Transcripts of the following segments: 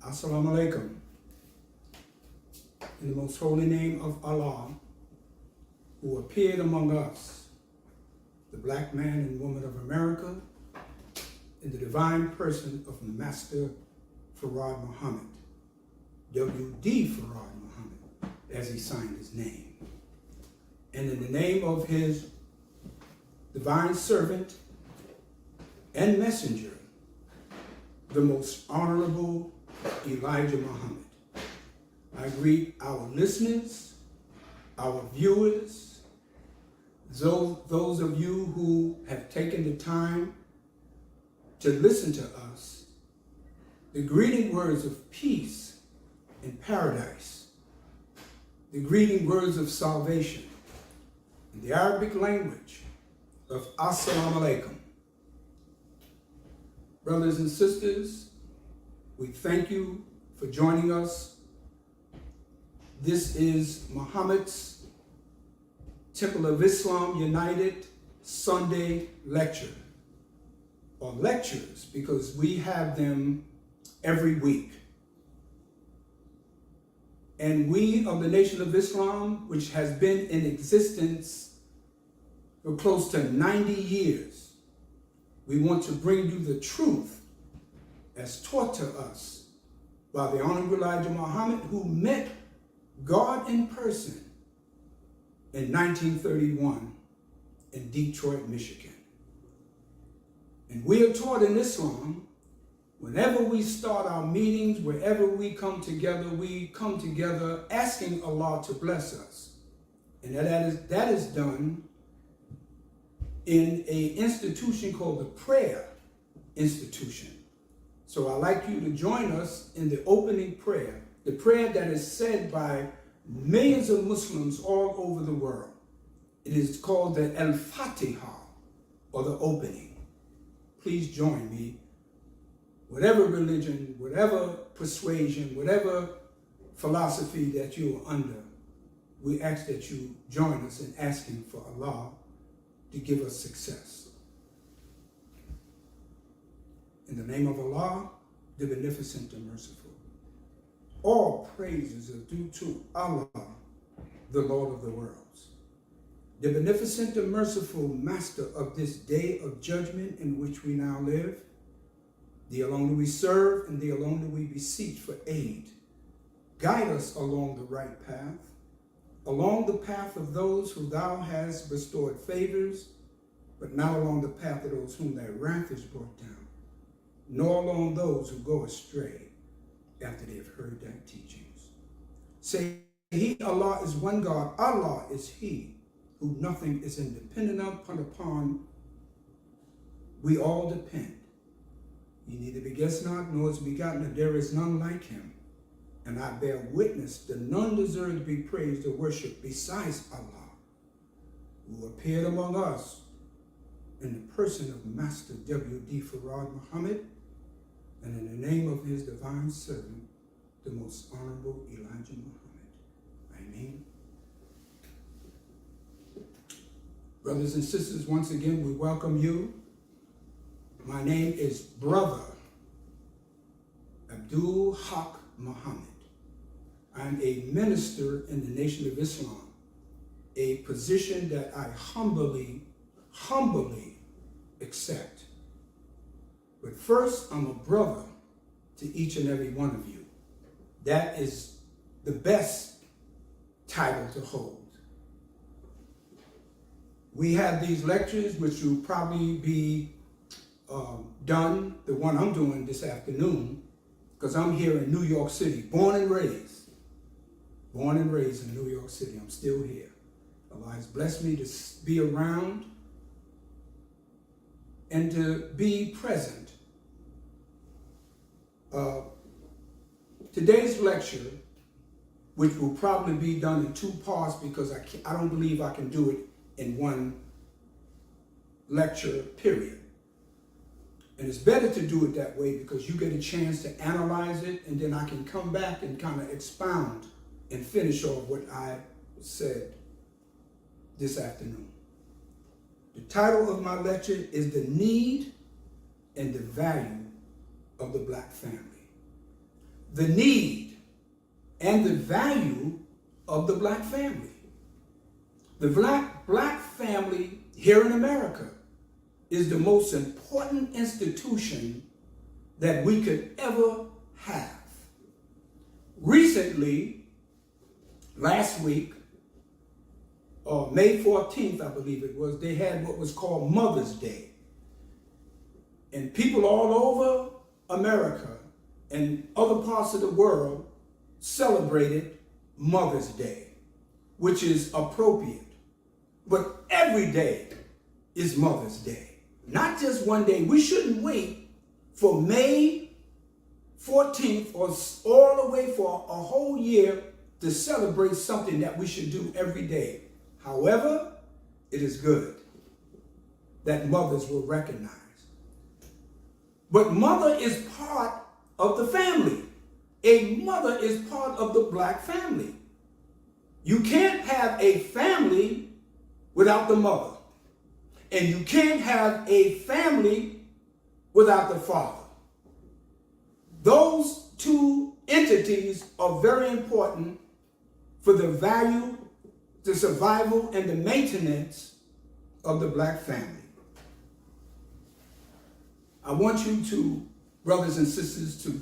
Assalamu alaikum. In the most holy name of Allah, who appeared among us, the black man and woman of America, in the divine person of Master Farad Muhammad, W.D. Farad Muhammad, as he signed his name. And in the name of his divine servant and messenger, the most honorable Elijah Muhammad, I greet our listeners, our viewers, those of you who have taken the time to listen to us, the greeting words of peace and paradise, the greeting words of salvation in the Arabic language of Assalamu alaikum. Brothers and sisters, we thank you for joining us. This is Muhammad's Temple of Islam United Sunday lecture, or lectures, because we have them every week. And we of the Nation of Islam, which has been in existence for close to 90 years, we want to bring you the truth as taught to us by the Honorable Elijah Muhammad, who met God in person in 1931 in Detroit, Michigan. And we are taught in Islam, whenever we start our meetings, wherever we come together asking Allah to bless us. And that is done in an institution called the Prayer Institution. So I'd like you to join us in the opening prayer, the prayer that is said by millions of Muslims all over the world. It is called the Al-Fatiha, or the opening. Please join me. Whatever religion, whatever persuasion, whatever philosophy that you are under, we ask that you join us in asking for Allah to give us success. In the name of Allah, the Beneficent and Merciful. All praises are due to Allah, the Lord of the worlds, the Beneficent and Merciful Master of this day of judgment in which we now live. Thee alone do we serve, and thee alone do we beseech for aid. Guide us along the right path, along the path of those who thou hast bestowed favors, but not along the path of those whom thy wrath is brought down, nor along those who go astray after they have heard thy teachings. Say, He, Allah, is one God. Allah is He, who nothing is independent upon. We all depend. He neither begets not, nor is begotten, and there is none like him. And I bear witness that none deserve to be praised or worshipped besides Allah, who appeared among us in the person of Master W.D. Farad Muhammad, and in the name of his divine servant, the most honorable Elijah Muhammad. Amen. Brothers and sisters, once again, we welcome you. My name is Brother Abdul Haqq Muhammad. I'm a minister in the Nation of Islam, a position that I humbly accept. But first, I'm a brother to each and every one of you. That is the best title to hold. We have these lectures, which will probably be done, the one I'm doing this afternoon, because I'm here in New York City, born and raised in New York City. I'm still here. Allah has blessed me to be around and to be present. Today's lecture, which will probably be done in two parts because I don't believe I can do it in one lecture period. And it's better to do it that way because you get a chance to analyze it, and then I can come back and kind of expound and finish off what I said this afternoon. The title of my lecture is The Need and the Value of the Black Family. the need and the value of the black family. The black family here in America is the most important institution that we could ever have. Recently, last week, May 14th, I believe it was, they had what was called Mother's Day. And people all over America and other parts of the world celebrated Mother's Day, which is appropriate. But every day is Mother's Day, not just one day. We shouldn't wait for May 14th or all the way for a whole year to celebrate something that we should do every day. However, it is good that mothers will recognize. But mother is part of the family. A mother is part of the black family. You can't have a family without the mother. And you can't have a family without the father. Those two entities are very important for the value, the survival, and the maintenance of the black family. I want you to, brothers and sisters, to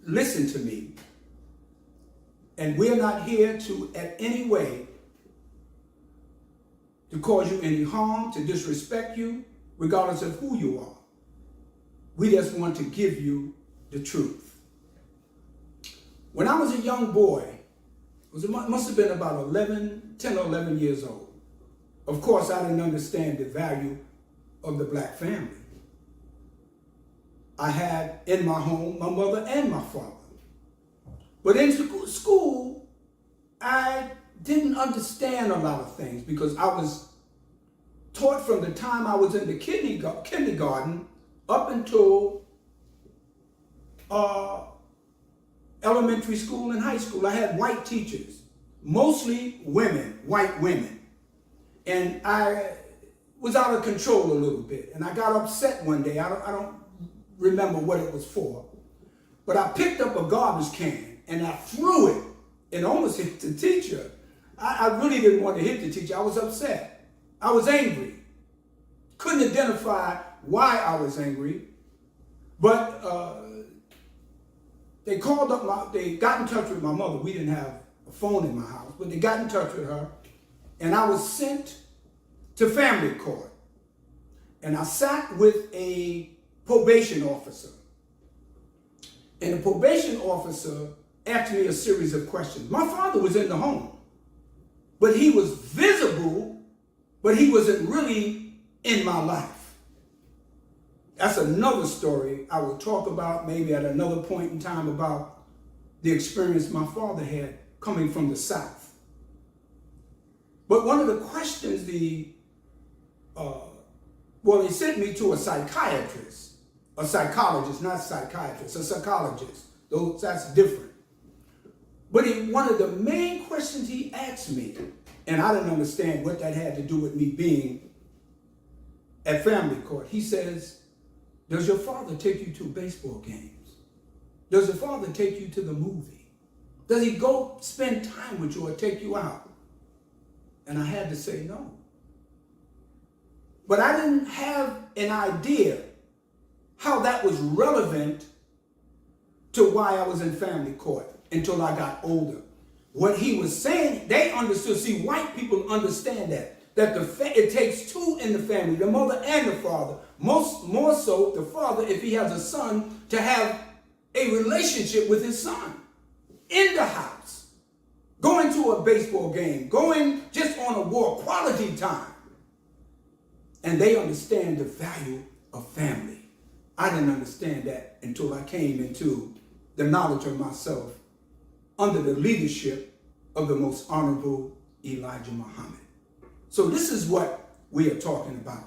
listen to me. And we're not here to, at any way, to cause you any harm, to disrespect you, regardless of who you are. We just want to give you the truth. When I was a young boy, it must have been about 10 or 11 years old. Of course, I didn't understand the value of the black family. I had in my home my mother and my father. But in school, I didn't understand a lot of things because I was taught from the time I was in the kindergarten up until elementary school and high school. I had white teachers, mostly women, white women. And I was out of control a little bit. And I got upset one day. I don't remember what it was for. But I picked up a garbage can and I threw it and almost hit the teacher. I really didn't want to hit the teacher. I was upset. I was angry. Couldn't identify why I was angry. But they got in touch with my mother. We didn't have a phone in my house, but they got in touch with her. And I was sent to family court. And I sat with a probation officer. And the probation officer asked me a series of questions. My father was in the home, but he was visible, but he wasn't really in my life. That's another story I will talk about maybe at another point in time about the experience my father had coming from the South. But one of the questions they sent me to a psychiatrist, a psychologist, not a psychiatrist, a psychologist. That's different. But one of the main questions he asked me, and I didn't understand what that had to do with me being at family court. He says, does your father take you to baseball games? Does your father take you to the movie? Does he go spend time with you or take you out? And I had to say no. But I didn't have an idea how that was relevant to why I was in family court until I got older. What he was saying, they understood. See, white people understand that it takes two in the family, the mother and the father. More so the father, if he has a son, to have a relationship with his son in the house, going to a baseball game, going just on a walk, quality time. And they understand the value of family. I didn't understand that until I came into the knowledge of myself under the leadership of the most honorable Elijah Muhammad. So this is what we are talking about.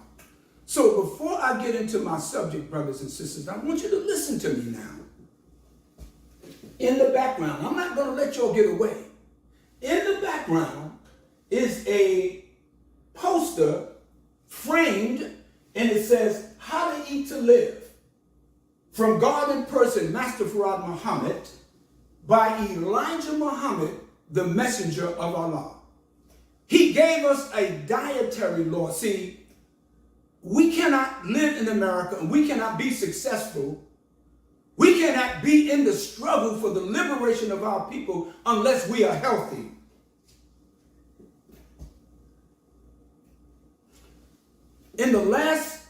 So before I get into my subject, brothers and sisters, I want you to listen to me now. In the background, I'm not going to let y'all get away. In the background is a poster framed, and it says, How to Eat to Live, from God in Person, Master Farad Muhammad, by Elijah Muhammad, the messenger of Allah. He gave us a dietary law. See, we cannot live in America and we cannot be successful. We cannot be in the struggle for the liberation of our people unless we are healthy. In the last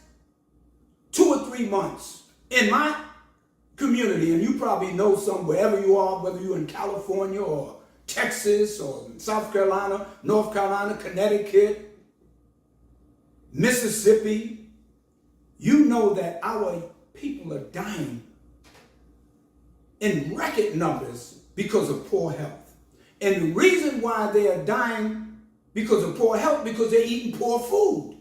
2 or 3 months, in my community, and you probably know some wherever you are, whether you're in California or Texas or South Carolina, North Carolina, Connecticut, Mississippi, you know that our people are dying in record numbers because of poor health. And the reason why they are dying because of poor health, because they're eating poor food.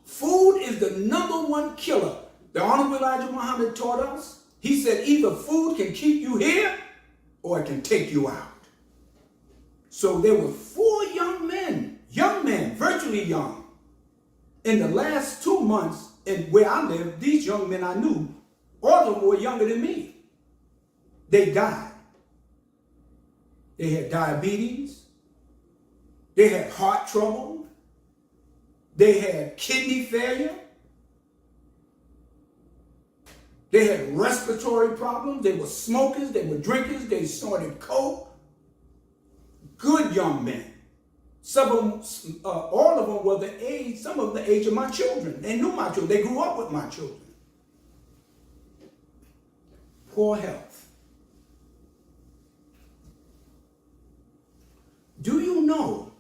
Food is the #1 killer. The Honorable Elijah Muhammad taught us. He said either food can keep you here or it can take you out. So there were 4 young men, virtually young. In the last 2 months, and where I live, these young men I knew, all of them were younger than me. They died. They had diabetes. They had heart trouble. They had kidney failure. They had respiratory problems. They were smokers. They were drinkers. They snorted coke. Good young men. All of them were the age, some of the age of my children. They knew my children. They grew up with my children. Poor health. Do you know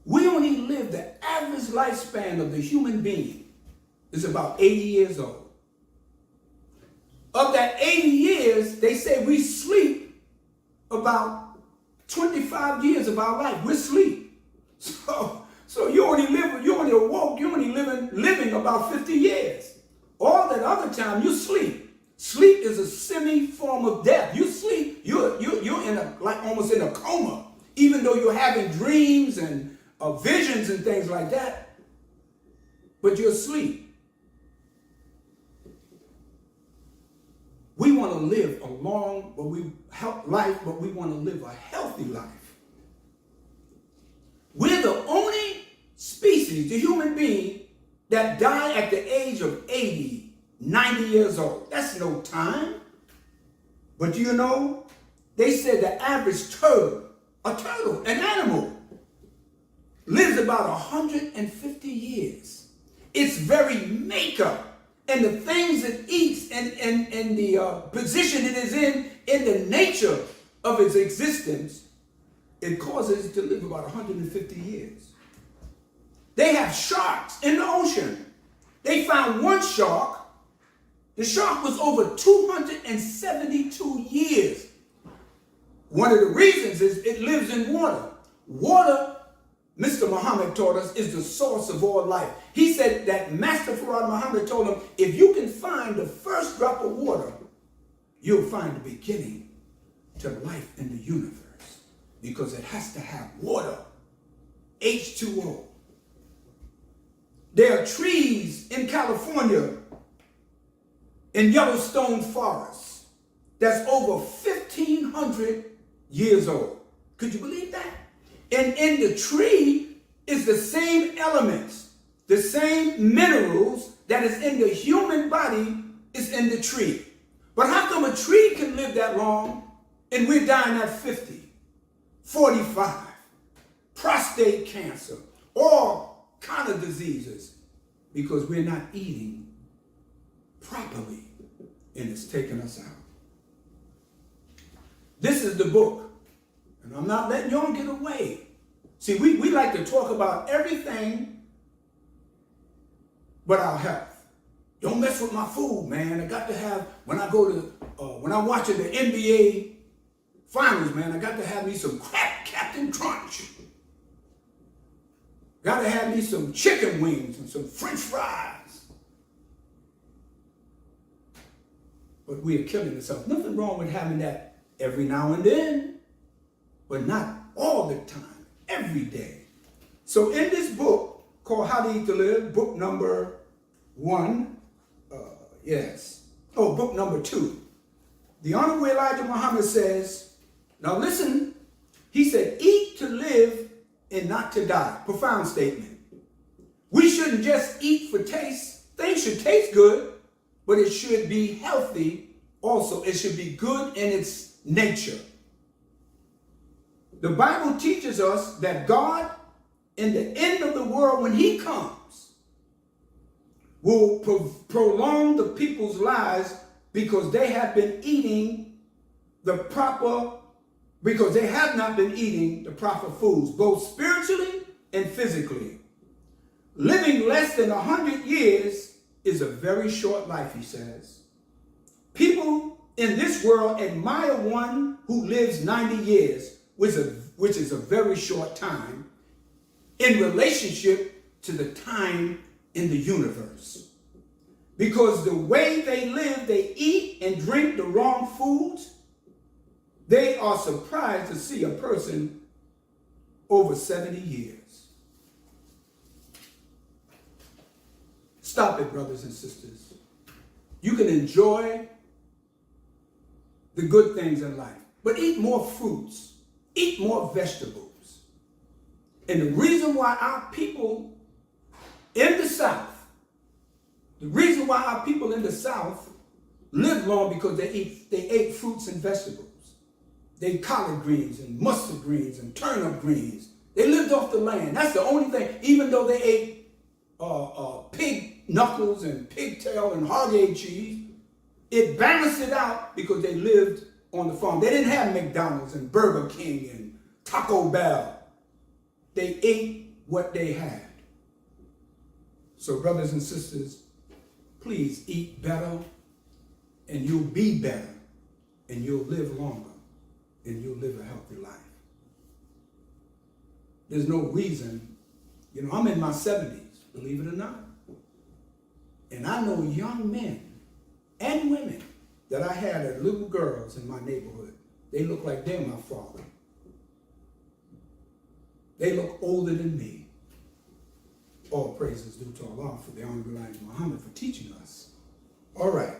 we only live, the average lifespan of the human being is about 80 years old. Of that 80 years, they say we sleep about 25 years of our life. We're asleep. So you only living about 50 years. All that other time you sleep. Sleep is a semi-form of death. You sleep, you're in almost in a coma, even though you're having dreams and visions and things like that. But you're asleep. We want to live a long life, but we want to live a healthy life. We're the only species, the human being, that die at the age of 80, 90 years old. That's no time. But do you know, they said the average turtle, an animal, lives about 150 years. Its very makeup and the things it eats and the position it is in the nature of its existence, it causes it to live about 150 years. They have sharks in the ocean. They found one shark. The shark was over 272 years. One of the reasons is it lives in water. Water, Mr. Muhammad taught us, is the source of all life. He said that Master Farad Muhammad told him, if you can find the first drop of water, you'll find the beginning to life in the universe, because it has to have water, H2O. There are trees in California, in Yellowstone Forest, that's over 1,500 years old. Could you believe that? And in the tree is the same elements, the same minerals that is in the human body is in the tree. But how come a tree can live that long and we're dying at 50, 45, prostate cancer, all kind of diseases? Because we're not eating properly, and it's taking us out. This is the book, and I'm not letting y'all get away. See, we like to talk about everything but our health. Don't mess with my food, man. I got to have, when I'm watching the NBA finals, man, I got to have me some Captain Crunch. Got to have me some chicken wings and some French fries. But we are killing ourselves. Nothing wrong with having that every now and then, but not all the time, every day. So in this book called How to Eat to Live, book number 1, book number 2. The Honorable Elijah Muhammad says, now listen, he said, eat to live and not to die. Profound statement. We shouldn't just eat for taste. Things should taste good, but it should be healthy also. It should be good in its nature. The Bible teaches us that God, in the end of the world, when he comes, will prolong the people's lives because they have been eating because they have not been eating the proper foods, both spiritually and physically. Living less than 100 years is a very short life, he says. People in this world admire one who lives 90 years, which is a very short time, in relationship to the time in the universe. Because the way they live, they eat and drink the wrong foods, they are surprised to see a person over 70 years. Stop it, brothers and sisters. You can enjoy the good things in life, but eat more fruits, eat more vegetables. And the reason why our people in the South, live long because they ate fruits and vegetables. They ate collard greens and mustard greens and turnip greens. They lived off the land. That's the only thing. Even though they ate pig knuckles and pigtail and hog-egg cheese, it balanced it out because they lived on the farm. They didn't have McDonald's and Burger King and Taco Bell. They ate what they had. So brothers and sisters, please eat better and you'll be better and you'll live longer and you'll live a healthy life. There's no reason, I'm in my 70s, believe it or not. And I know young men and women that I had as little girls in my neighborhood. They look like they're my father. They look older than me. All praises due to Allah for the Honorable Elijah Muhammad for teaching us. All right.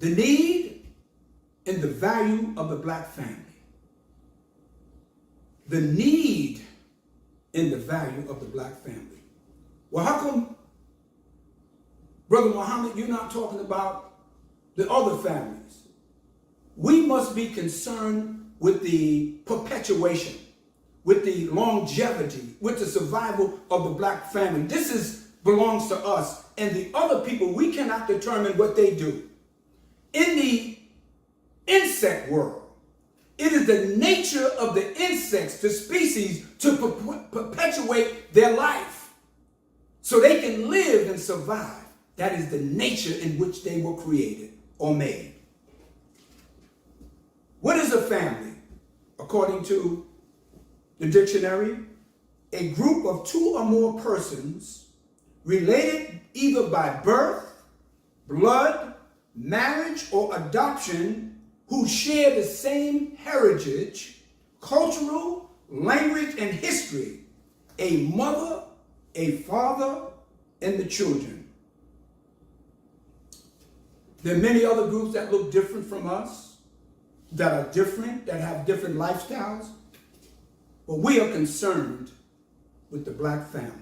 The need and the value of the black family. The need and the value of the black family. Well, how come, Brother Muhammad, you're not talking about the other families? We must be concerned with the perpetuation, with the longevity, with the survival of the black family. This belongs to us. And the other people, we cannot determine what they do. In the insect world, it is the nature of the insects, the species, to perpetuate their life so they can live and survive. That is the nature in which they were created or made. What is a family? According to the dictionary, a group of 2 or more persons related either by birth, blood, marriage, or adoption who share the same heritage, cultural, language, and history. A mother, a father, and the children. There are many other groups that look different from us, that are different, that have different lifestyles, but we are concerned with the black family.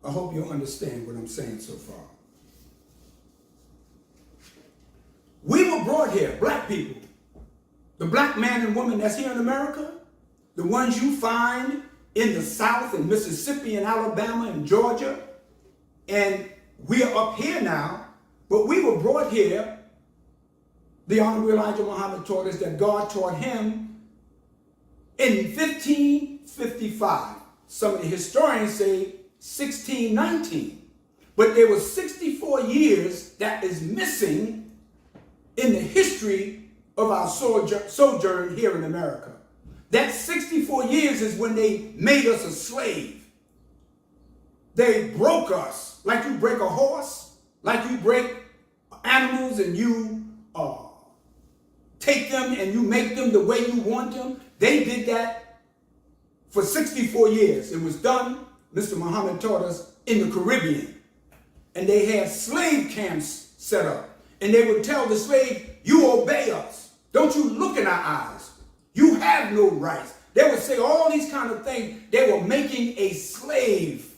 I hope you'll understand what I'm saying so far. We were brought here, black people, the black man and woman that's here in America, the ones you find in the South, in Mississippi and Alabama and Georgia, and we are up here now, but we were brought here. The Honorable Elijah Muhammad taught us that God taught him in 1555. Some of the historians say 1619. But there was 64 years that is missing in the history of our sojourn here in America. That 64 years is when they made us a slave. They broke us like you break a horse, like you break animals and you take them and you make them the way you want them. They did that for 64 years. It was done, Mr. Muhammad taught us, in the Caribbean. and they had slave camps set up. And they would tell the slave, you obey us. Don't you look in our eyes. You have no rights. They would say all these kind of things. They were making a slave.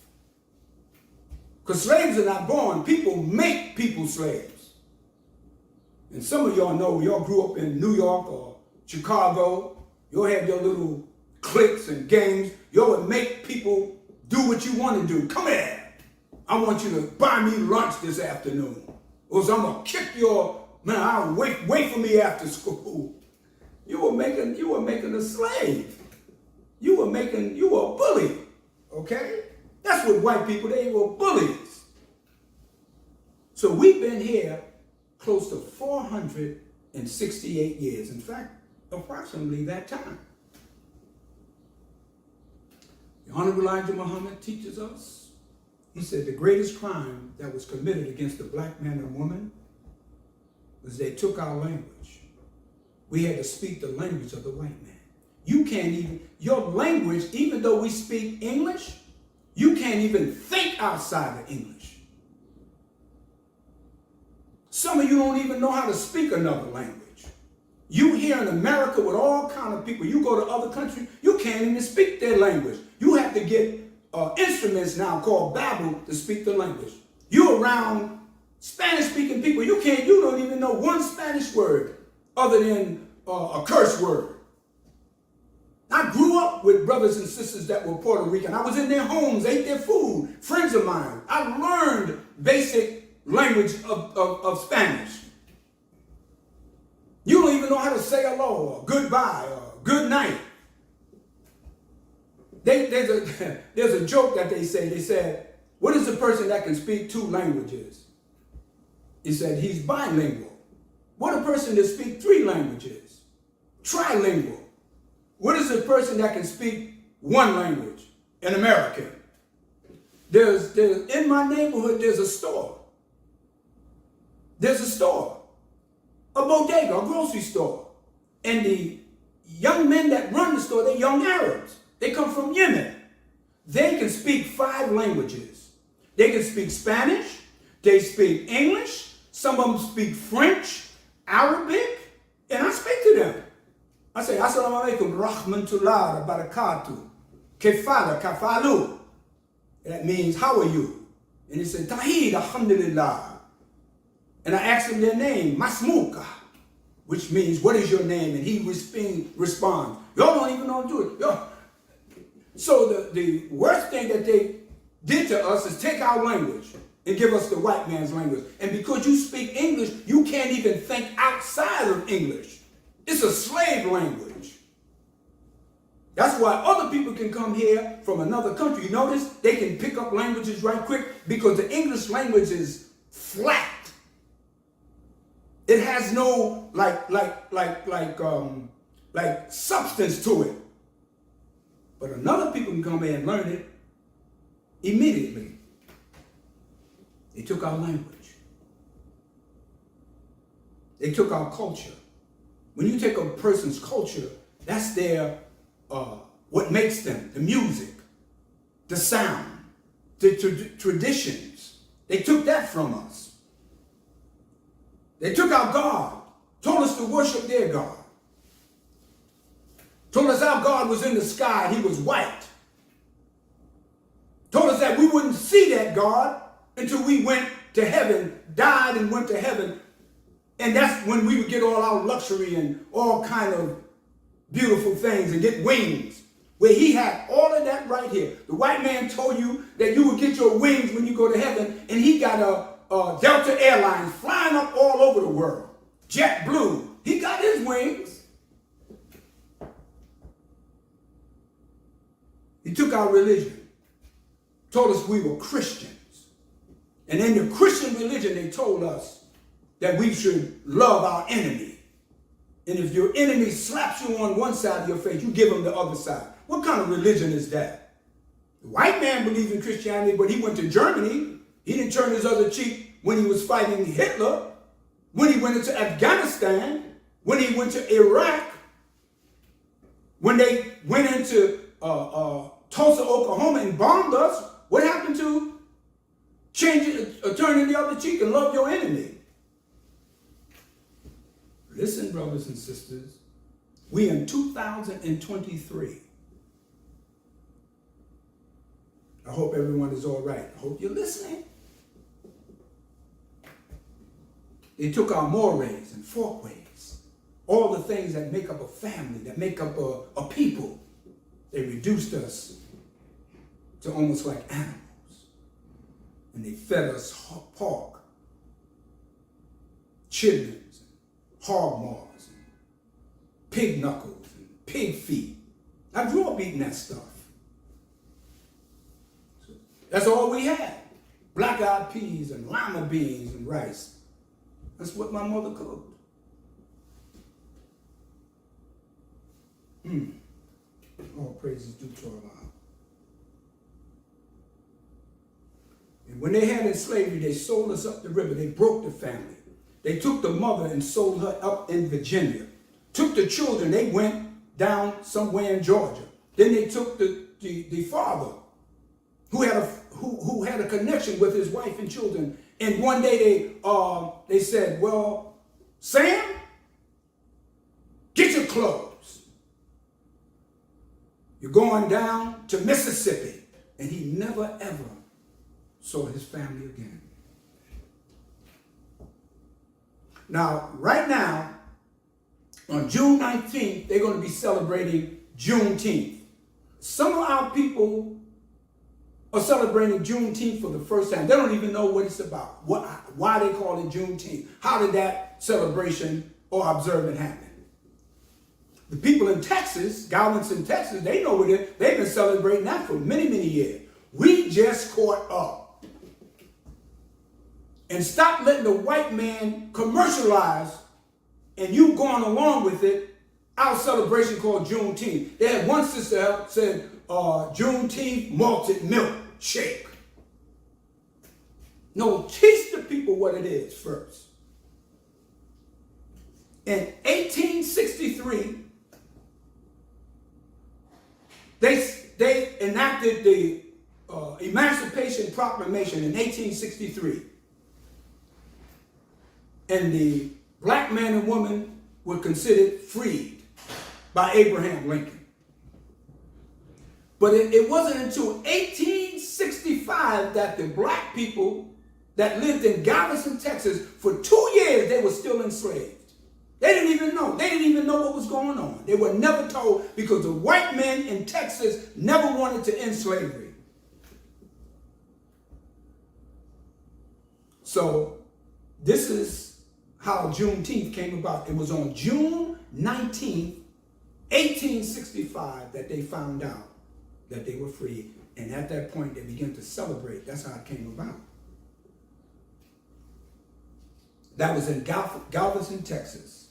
Because slaves are not born. People make people slaves. And some of y'all know, y'all grew up in New York or Chicago. You'll have your little cliques and gangs. Y'all would make people do what you want to do. Come here. I want you to buy me lunch this afternoon. Or I'm going to kick your, man, I'll wait for me after school. You were making a slave. You were a bully. Okay? That's what white people, they were bullies. So we've been here close to 468 years. In fact, approximately that time. The Honorable Elijah Muhammad teaches us. He said the greatest crime that was committed against the black man and woman was they took our language. We had to speak the language of the white man. You can't even, your language, even though we speak English, you can't even think outside of English. Some of you don't even know how to speak another language. You here in America with all kind of people, you go to other countries, you can't even speak their language. You have to get instruments now called Babel to speak the language. You around Spanish-speaking people, you don't even know one Spanish word other than a curse word. I grew up with brothers and sisters that were Puerto Rican. I was in their homes, ate their food, friends of mine. I learned basic language of Spanish. You don't even know how to say hello or goodbye or good night. There's a joke that they say. They said, what is a person that can speak two languages? He said, he's bilingual. What a person that speaks three languages? Trilingual. What is a person that can speak one language? An American. There's in my neighborhood, there's a store. There's a store. A bodega, a grocery store. And the young men that run the store, they're young Arabs. They come from Yemen. They can speak 5 languages. They can speak Spanish. They speak English. Some of them speak French, Arabic, and I speak to them. I say, Assalamu alaikum, rahmatullah, barakatuh, kefala, kafalu. That means, how are you? And they say, Tahid, alhamdulillah. And I ask them their name, Masmuka, which means, what is your name? And he responds, y'all don't even know how to do it. Y'all. So the worst thing that they did to us is take our language and give us the white man's language. And because you speak English, you can't even think outside of English. It's a slave language. That's why other people can come here from another country. You notice they can pick up languages right quick because the English language is flat. It has no like substance to it. But another people can come here and learn it immediately. They took our language. They took our culture. When you take a person's culture, that's their, what makes them, the music, the sound, the traditions. They took that from us. They took our God, told us to worship their God. Told us our God was in the sky, he was white. Told us that we wouldn't see that God until we went to heaven, died and went to heaven. And that's when we would get all our luxury and all kind of beautiful things and get wings. Where he had all of that right here. The white man told you that you would get your wings when you go to heaven, and he got a Delta Airlines flying up all over the world. JetBlue, he got his wings. He took our religion, told us we were Christians. And in the Christian religion, they told us that we should love our enemy. And if your enemy slaps you on one side of your face, you give him the other side. What kind of religion is that? The white man believes in Christianity, but he went to Germany. He didn't turn his other cheek when he was fighting Hitler, when he went into Afghanistan, when he went to Iraq, when they went into Tulsa, Oklahoma and bombed us. What happened to Change it, or turn the other cheek and love your enemy. Listen, brothers and sisters, we in 2023. I hope everyone is all right. I hope you're listening. They took our mores and folkways, all the things that make up a family, that make up a people. They reduced us to almost like animals. And they fed us pork, chitlins, hog maws, and pig knuckles, and pig feet. I grew up eating that stuff. So that's all we had. Black-eyed peas and lima beans and rice. That's what my mother cooked. All praises due to Allah. And when they had in slavery, they sold us up the river. They broke the family. They took the mother and sold her up in Virginia. Took the children. They went down somewhere in Georgia. Then they took the father who had a connection with his wife and children. And one day they said, well, Sam, get your clothes. You're going down to Mississippi. And he never, ever saw his family again. Now, right now, on June 19th, they're going to be celebrating Juneteenth. Some of our people are celebrating Juneteenth for the first time. They don't even know what it's about, why they call it Juneteenth. How did that celebration or observance happen? The people in Texas, Galveston, Texas, they know what it is. They've been celebrating that for many, many years. We just caught up. And stop letting the white man commercialize and you going along with it, our celebration called Juneteenth. They had one sister out said, Juneteenth malted milk shake. No, teach the people what it is first. In 1863, they enacted the Emancipation Proclamation in 1863. And the black man and woman were considered freed by Abraham Lincoln. But it wasn't until 1865 that the black people that lived in Galveston, Texas, for 2 years, they were still enslaved. They didn't even know. They didn't even know what was going on. They were never told because the white men in Texas never wanted to end slavery. So this is how Juneteenth came about. It was on June 19th, 1865 that they found out that they were free. And at that point, they began to celebrate. That's how it came about. That was in Galveston, Texas.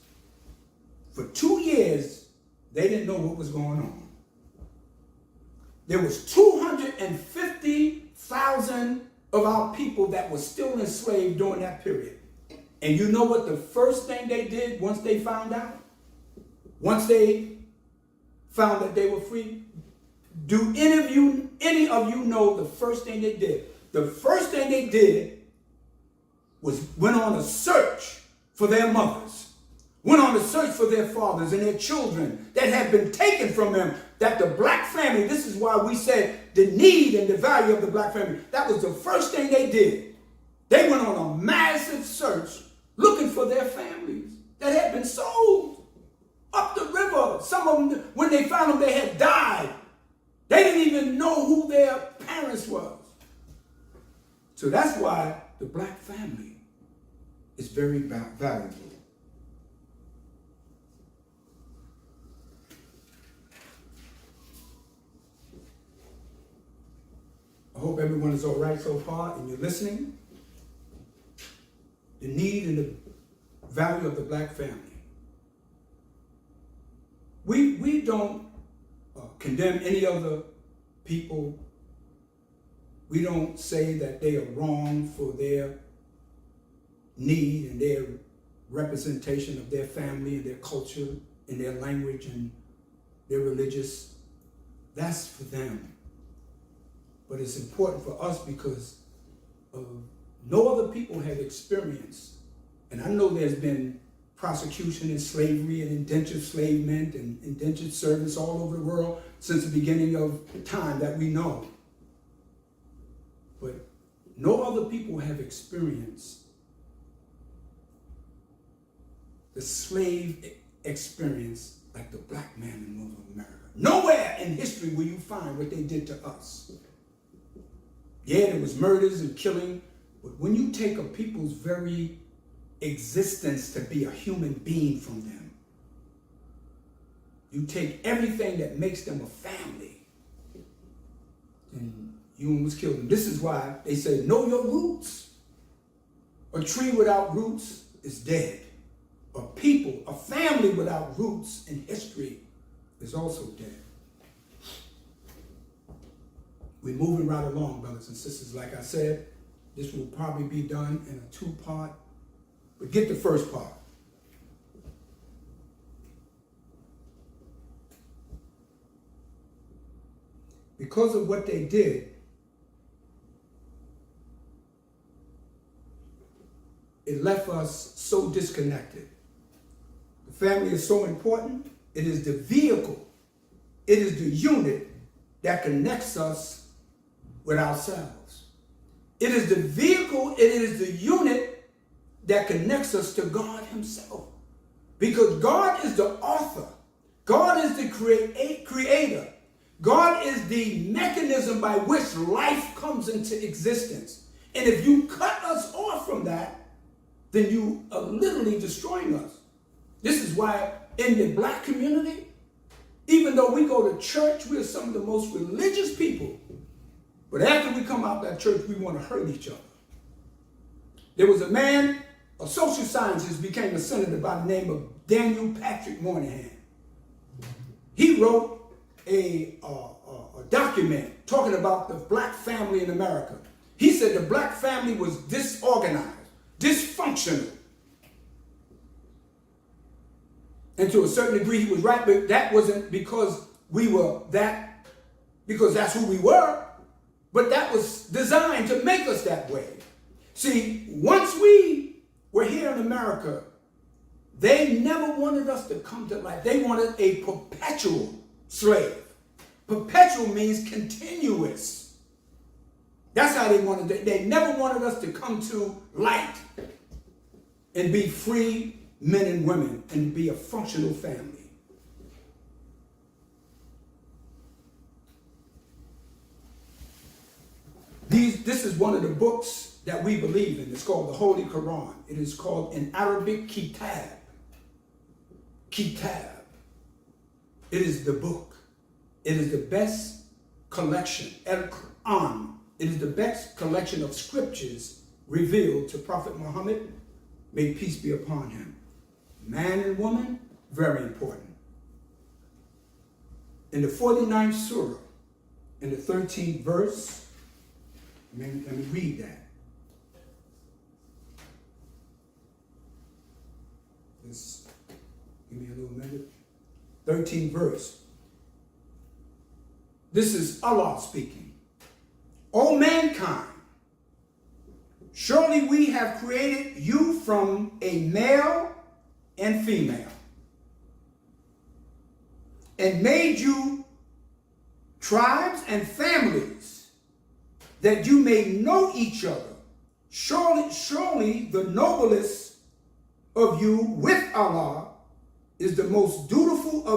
For 2 years, they didn't know what was going on. There was 250,000 of our people that were still enslaved during that period. And you know what the first thing they did once they found out? Once they found that they were free? Do any of you know the first thing they did? The first thing they did was went on a search for their mothers, went on a search for their fathers and their children that had been taken from them, that the black family, this is why we said the need and the value of the black family. That was the first thing they did. They went on a massive search looking for their families that had been sold up the river. Some of them, when they found them, they had died. They didn't even know who their parents was. So that's why the black family is very valuable. I hope everyone is all right so far and you're listening. The need and the value of the black family. We don't condemn any other people. We don't say that they are wrong for their need and their representation of their family and their culture and their language and their religious. That's for them. But it's important for us because no other people have experienced, and I know there's been prosecution and slavery and indentured enslavement and indentured service all over the world since the beginning of time that we know. But no other people have experienced the slave experience like the black man in North America. Nowhere in history will you find what they did to us. Yeah, there was murders and killing, but when you take a people's very existence to be a human being from them, you take everything that makes them a family, and you almost kill them. This is why they say, know your roots. A tree without roots is dead. A people, a family without roots in history is also dead. We're moving right along, brothers and sisters. Like I said, this will probably be done in a two-part, but get the first part. Because of what they did, it left us so disconnected. The family is so important. It is the vehicle, it is the unit that connects us with ourselves. It is the vehicle, it is the unit that connects us to God himself. Because God is the author. God is the creator. God is the mechanism by which life comes into existence. And if you cut us off from that, then you are literally destroying us. This is why in the black community, even though we go to church, we are some of the most religious people. But after we come out of that church, we want to hurt each other. There was a man, a social scientist, became a senator by the name of Daniel Patrick Moynihan. He wrote a document talking about the black family in America. He said the black family was disorganized, dysfunctional. And to a certain degree, he was right, but that wasn't because we were that, because that's who we were, but that was designed to make us that way. See, once we were here in America, they never wanted us to come to life. They wanted a perpetual slave. Perpetual means continuous. That's how they wanted it. They never wanted us to come to light and be free men and women and be a functional family. This is one of the books that we believe in. It's called the Holy Quran. It is called in Arabic Kitab. Kitab. It is the book. It is the best collection, Al-Quran. It is the best collection of scriptures revealed to Prophet Muhammad, may peace be upon him. Man and woman, very important. In the 49th surah, in the 13th verse, let me read that. Just give me a little minute. 13th verse. This is Allah speaking. O mankind, surely we have created you from a male and female, and made you tribes and families, that you may know each other. Surely the noblest of you with Allah is the most dutiful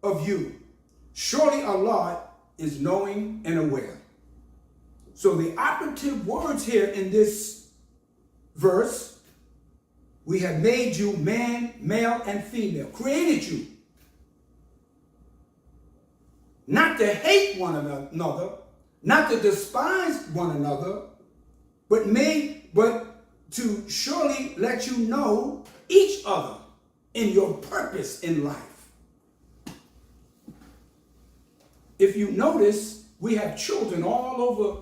of you. Surely Allah is knowing and aware. So the operative words here in this verse, we have made you man, male, and female, created you. Not to hate one another, not to despise one another, but to surely let you know each other in your purpose in life. If you notice, we have children all over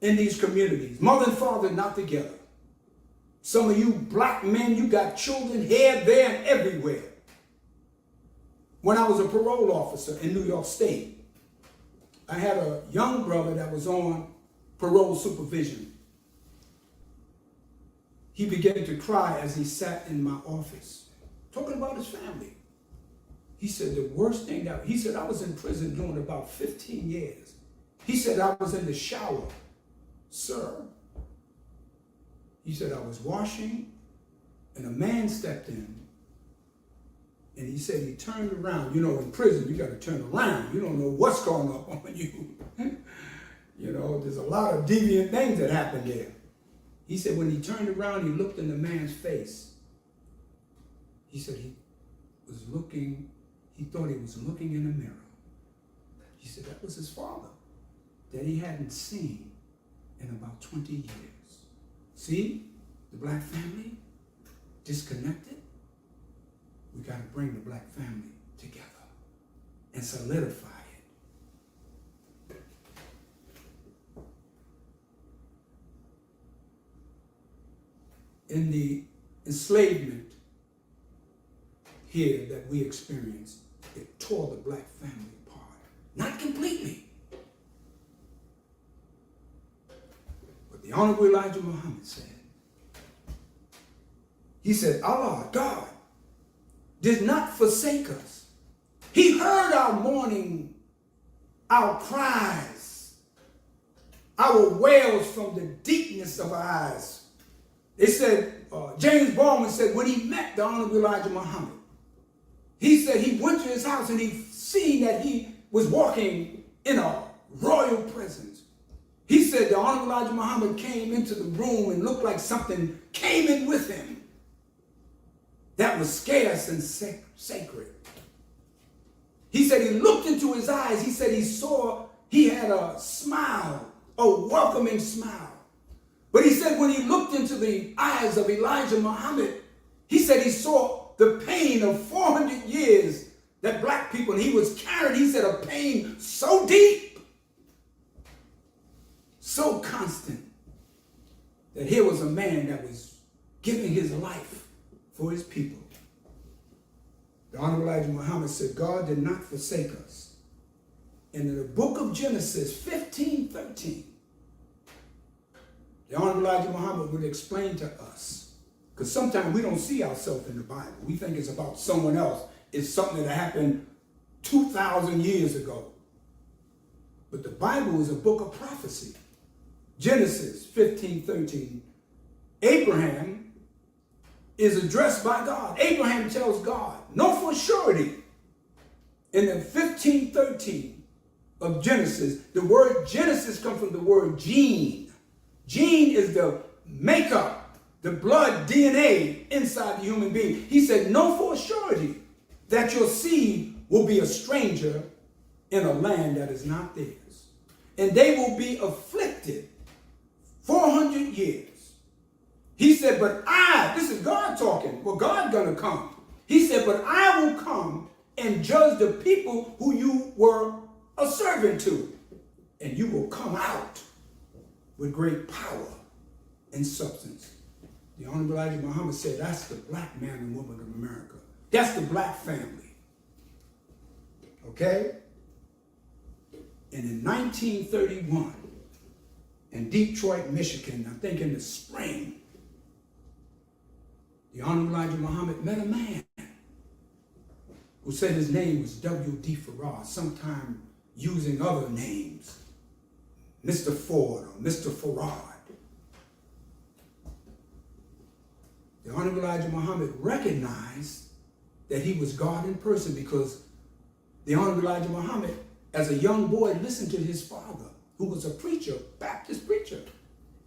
in these communities. Mother and father not together. Some of you black men, you got children here, there, and everywhere. When I was a parole officer in New York State, I had a young brother that was on parole supervision. he began to cry as he sat in my office, talking about his family. He said the worst thing he said, I was in prison doing about 15 years. He said, I was in the shower, sir. He said, I was washing, and a man stepped in, and he said he turned around. You know, in prison, you got to turn around. You don't know what's going on you. You know, there's a lot of deviant things that happen there. He said when he turned around, he looked in the man's face. He said he thought he was looking in a mirror. He said that was his father that he hadn't seen in about 20 years. See, the black family disconnected. We got to bring the black family together and solidify it. In the enslavement here that we experienced, it tore the black family apart. Not completely. But the Honorable Elijah Muhammad said, he said, Allah, God, did not forsake us. He heard our mourning, our cries, our wails from the deepness of our eyes. They said, James Baldwin said, when he met the Honorable Elijah Muhammad, he said he went to his house and he seen that he was walking in a royal presence. He said the Honorable Elijah Muhammad came into the room and looked like something came in with him that was scarce and sacred. He said he looked into his eyes. He said he had a smile, a welcoming smile. But he said when he looked into the eyes of Elijah Muhammad, he said he saw the pain of 400 years that black people, and he was carried, he said, a pain so deep, so constant, that here was a man that was giving his life for his people. The Honorable Elijah Muhammad said, God did not forsake us. And in the book of Genesis 15:13, the Honorable Elijah Muhammad would explain to us, because sometimes we don't see ourselves in the Bible. We think it's about someone else. It's something that happened 2,000 years ago. But the Bible is a book of prophecy. Genesis 15:13. Abraham is addressed by God. Abraham tells God, know for surety, in the 15:13 of Genesis, the word Genesis comes from the word gene. Gene is the makeup, the blood DNA inside the human being. He said, know for surety that your seed will be a stranger in a land that is not theirs. And they will be afflicted 400 years. He said, but this is God talking. Well, God's going to come. He said, but I will come and judge the people who you were a servant to. And you will come out with great power and substance. The Honorable Elijah Muhammad said, that's the black man and woman of America. That's the black family. Okay? And in 1931, in Detroit, Michigan, I think in the spring, the Honorable Elijah Muhammad met a man who said his name was W.D. Farrar, sometime using other names, Mr. Ford or Mr. Farrar. The Honorable Elijah Muhammad recognized that he was God in person because the Honorable Elijah Muhammad, as a young boy, listened to his father, who was a preacher, Baptist preacher.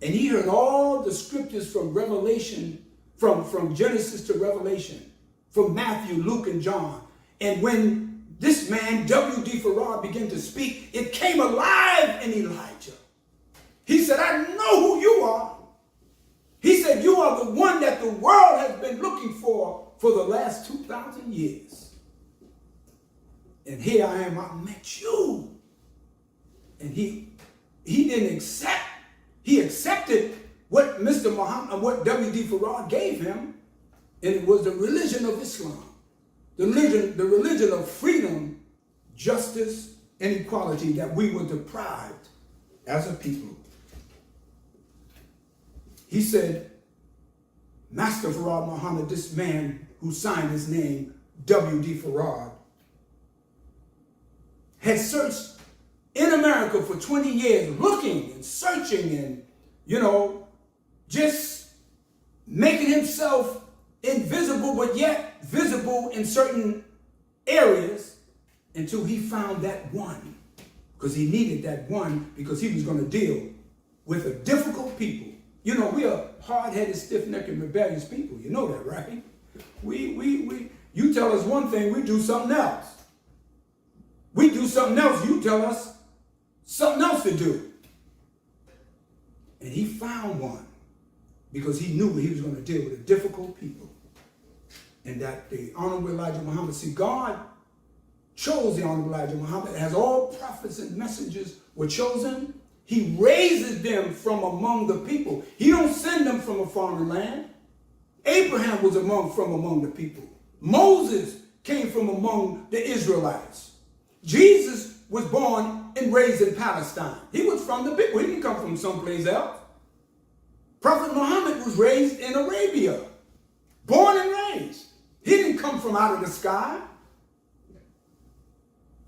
And he heard all the scriptures from Revelation, from Genesis to Revelation, from Matthew, Luke, and John. And when this man, W.D. Farrar, began to speak, it came alive in Elijah. He said, I know who you are. He said, you are the one that the world has been looking for the last 2,000 years. And here I am, I met you. And he didn't accept, he accepted what Mr. Muhammad, what W.D. Farrar gave him, and it was the religion of Islam. The religion of freedom, justice, and equality that we were deprived as a people. He said, Master Farad Muhammad, this man who signed his name W.D. Farad, had searched in America for 20 years, looking and searching and, just making himself invisible, but yet visible in certain areas until he found that one. Because he needed that one because he was going to deal with a difficult people. We are hard-headed, stiff-necked, and rebellious people. You know that, right? You tell us one thing, we do something else. We do something else, you tell us something else to do. And he found one because he knew he was going to deal with a difficult people. And that the Honorable Elijah Muhammad, see, God chose the Honorable Elijah Muhammad. As all prophets and messengers were chosen, he raises them from among the people. He don't send them from a foreign land. Abraham was from among the people. Moses came from among the Israelites. Jesus was born and raised in Palestine. He was from the people. He didn't come from someplace else. Prophet Muhammad was raised in Arabia, born and raised. He didn't come from out of the sky.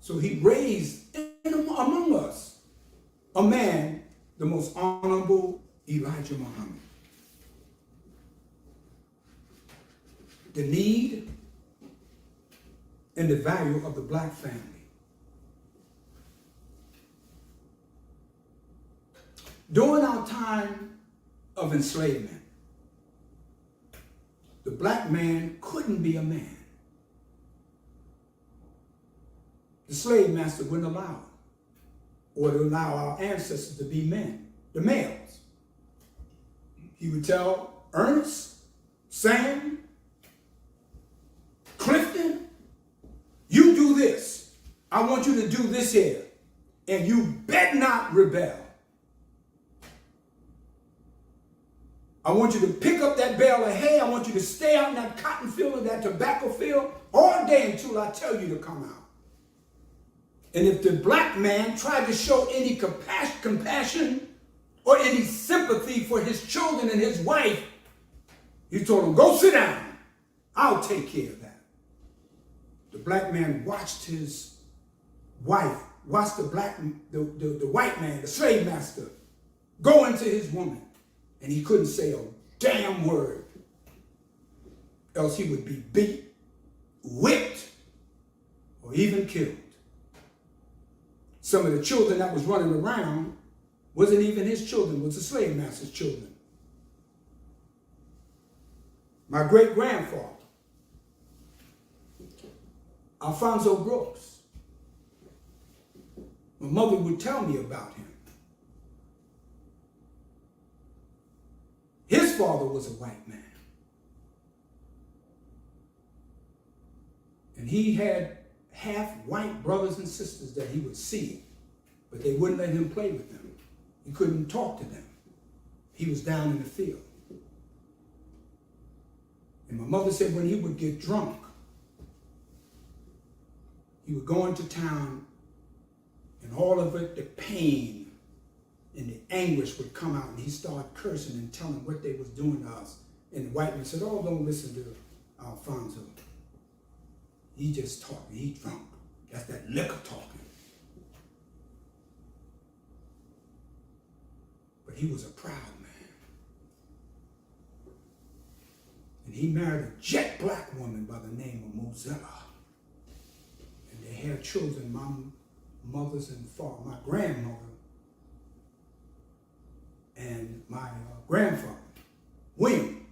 So he raised among us a man, the most honorable Elijah Muhammad. The need and the value of the black family. During our time of enslavement, the black man couldn't be a man. The slave master wouldn't allow it, or to allow our ancestors to be men, the males. He would tell Ernest, Sam, Clifton, you do this. I want you to do this here, and you bet not rebel. I want you to pick up that bale of hay. I want you to stay out in that cotton field or that tobacco field all day until I tell you to come out. And if the black man tried to show any compassion or any sympathy for his children and his wife, he told him, go sit down. I'll take care of that. The black man watched his wife, watched the white man, the slave master, go into his woman. And he couldn't say a damn word, else he would be beat, whipped, or even killed. Some of the children that was running around wasn't even his children, was the slave master's children. My great-grandfather, Alfonso Brooks, my mother would tell me about him. His father was a white man. And he had half white brothers and sisters that he would see, but they wouldn't let him play with them. He couldn't talk to them. He was down in the field. And my mother said when he would get drunk, he would go into town and all of it, the pain and the anguish would come out, and he started cursing and telling what they was doing to us. And the white man said, oh, don't listen to Alfonso. He just talking, he drunk. That's that liquor talking. But he was a proud man. And he married a jet black woman by the name of Mozilla. And they had children, my mother's and father, my grandmother, and my grandfather, William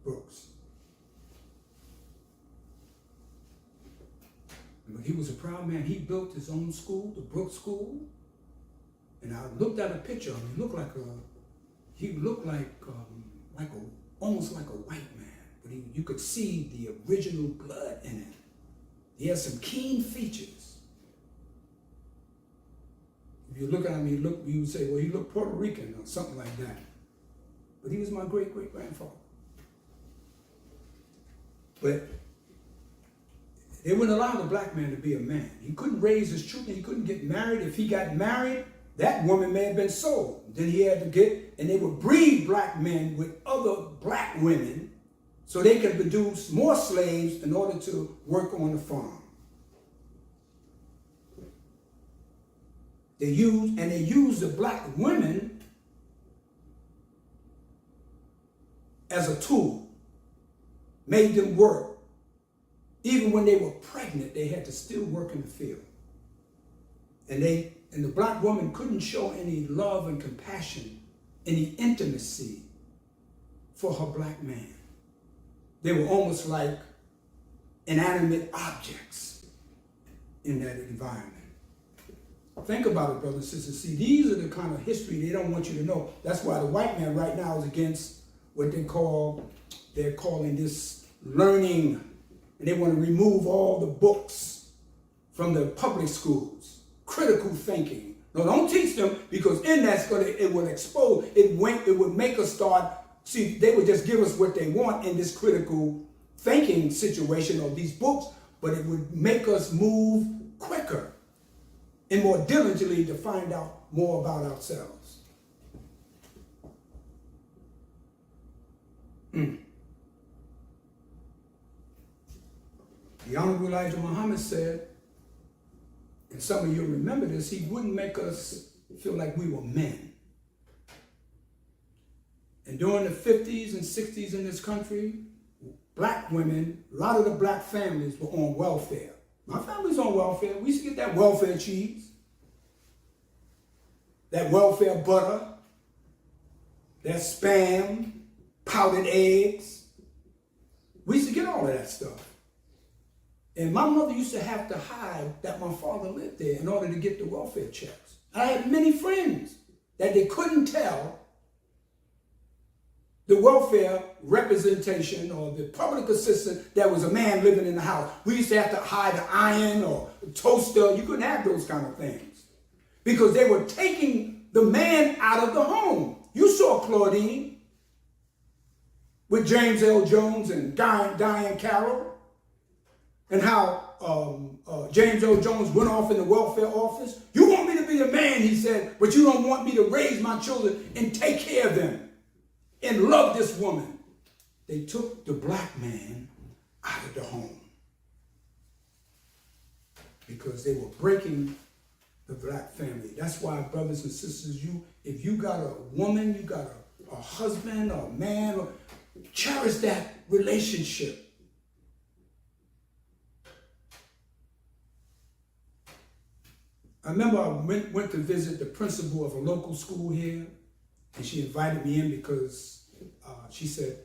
Brooks. But he was a proud man. He built his own school, the Brooks School. And I looked at a picture of him. He looked like almost like a white man. But you could see the original blood in it. He had some keen features. If you look at him, you would say, well, he looked Puerto Rican or something like that. But he was my great-great-grandfather. But they wouldn't allow the black man to be a man. He couldn't raise his children. He couldn't get married. If he got married, That woman may have been sold. Then he had to get, and they would breed black men with other black women so they could produce more slaves in order to work on the farm. They used the black women as a tool, made them work. Even when they were pregnant, they had to still work in the field. And the black woman couldn't show any love and compassion, any intimacy for her black man. They were almost like inanimate objects in that environment. Think about it, brothers and sisters. See, these are the kind of history they don't want you to know. That's why the white man right now is against what they're calling this learning. And they want to remove all the books from the public schools. Critical thinking. No, don't teach them, because in that it will expose, it would make us start, see, they would just give us what they want in this critical thinking situation of these books, but it would make us move quicker and more diligently to find out more about ourselves. The Honorable Elijah Muhammad said, and some of you remember this, he wouldn't make us feel like we were men. And during the 50s and 60s in this country, black women, a lot of the black families were on welfare. My family's on welfare. We used to get that welfare cheese, that welfare butter, that Spam, powdered eggs. We used to get all of that stuff. And my mother used to have to hide that my father lived there in order to get the welfare checks. I had many friends that they couldn't tell the welfare representation or the public assistant that was a man living in the house. We used to have to hide an iron or a toaster. You couldn't have those kind of things because they were taking the man out of the home. You saw Claudine with James L. Jones and Diane Carroll, and how James L. Jones went off in the welfare office. You want me to be a man, he said, but you don't want me to raise my children and take care of them and love this woman. They took the black man out of the home because they were breaking the black family. That's why, brothers and sisters, if you got a woman, you got a husband or a man, cherish that relationship. I remember I went to visit the principal of a local school here, and she invited me in because she said,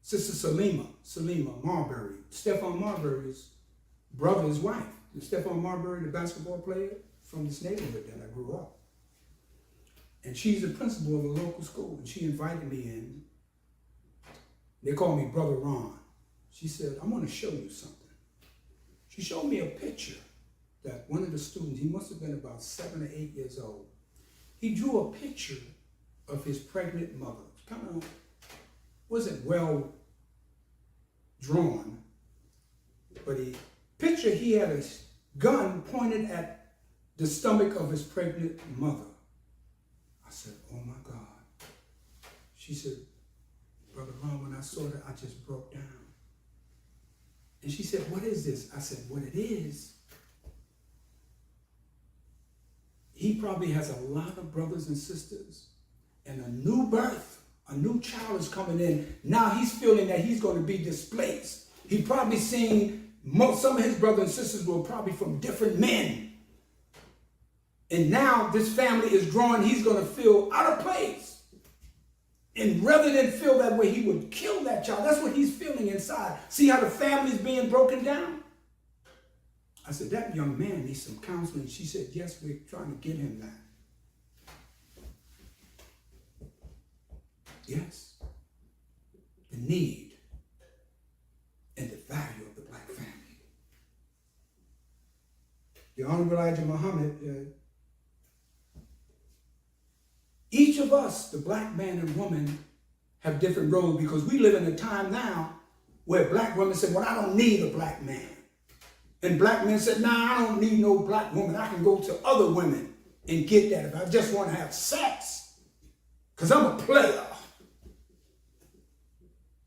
Sister Salima Marbury, Stephon Marbury's brother's wife. Stephon Marbury, the basketball player from this neighborhood that I grew up. And she's the principal of a local school, and she invited me in. They call me Brother Ron. She said, I want to show you something. She showed me a picture that one of the students, he must have been about 7 or 8 years old. He drew a picture of his pregnant mother. Kind of wasn't well drawn, but he had a gun pointed at the stomach of his pregnant mother. I said, oh my God. She said, Brother Ron, when I saw that, I just broke down. And she said, what is this? I said, what it is, he probably has a lot of brothers and sisters, and a new birth, a new child is coming in. Now he's feeling that he's going to be displaced. He probably seen some of his brothers and sisters were probably from different men. And now this family is growing, he's going to feel out of place. And rather than feel that way, he would kill that child. That's what he's feeling inside. See how the family's being broken down? I said, that young man needs some counseling. She said, yes, we're trying to get him that. Yes. The need and the value of the black family. The Honorable Elijah Muhammad, each of us, the black man and woman, have different roles because we live in a time now where black women say, well, I don't need a black man. And black men said, nah, I don't need no black woman. I can go to other women and get that if I just want to have sex. Because I'm a player.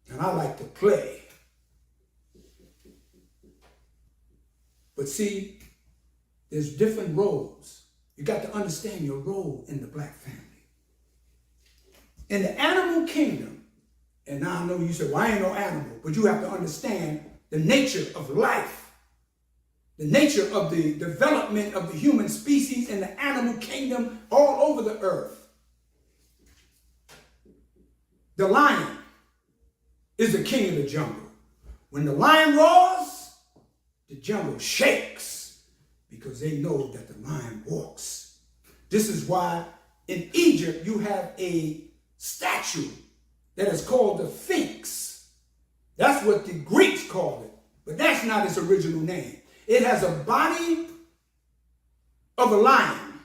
And I like to play. But see, there's different roles. You got to understand your role in the black family. In the animal kingdom, and now I know you say, well, I ain't no animal, but you have to understand the nature of life. The nature of the development of the human species in the animal kingdom all over the earth. The lion is the king of the jungle. When the lion roars, the jungle shakes because they know that the lion walks. This is why in Egypt you have a statue that is called the Sphinx. That's what the Greeks call it, but that's not its original name. It has a body of a lion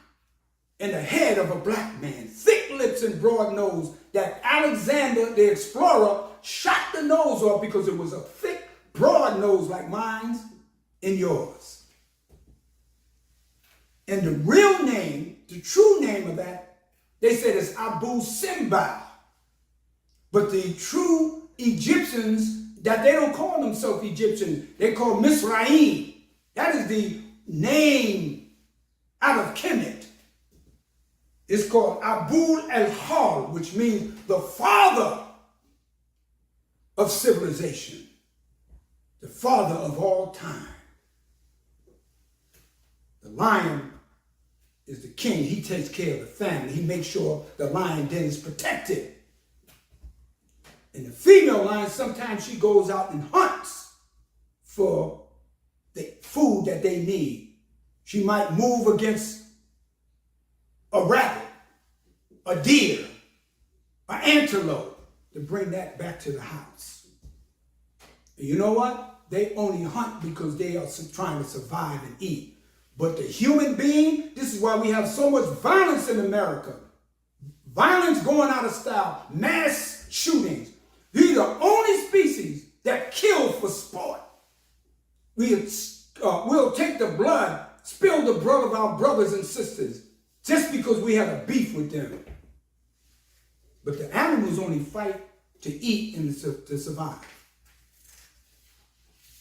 and a head of a black man, thick lips and broad nose, that Alexander the explorer shot the nose off because it was a thick, broad nose like mine and yours. And the real name, the true name of that, they said is Abu Simbel. But the true Egyptians, that they don't call themselves Egyptians, they call Misraim. That is the name out of Kemet. It's called Abul el-Hal, which means the father of civilization, the father of all time. The lion is the king. He takes care of the family. He makes sure the lion den is protected. And the female lion, sometimes she goes out and hunts for the food that they need. She might move against a rabbit, a deer, an antelope to bring that back to the house. And you know what? They only hunt because they are trying to survive and eat. But the human being, this is why we have so much violence in America. Violence going out of style, mass shootings. We're the only species that kill for sport. We'll take the blood, spill the blood of our brothers and sisters just because we had a beef with them. But the animals only fight to eat and to survive.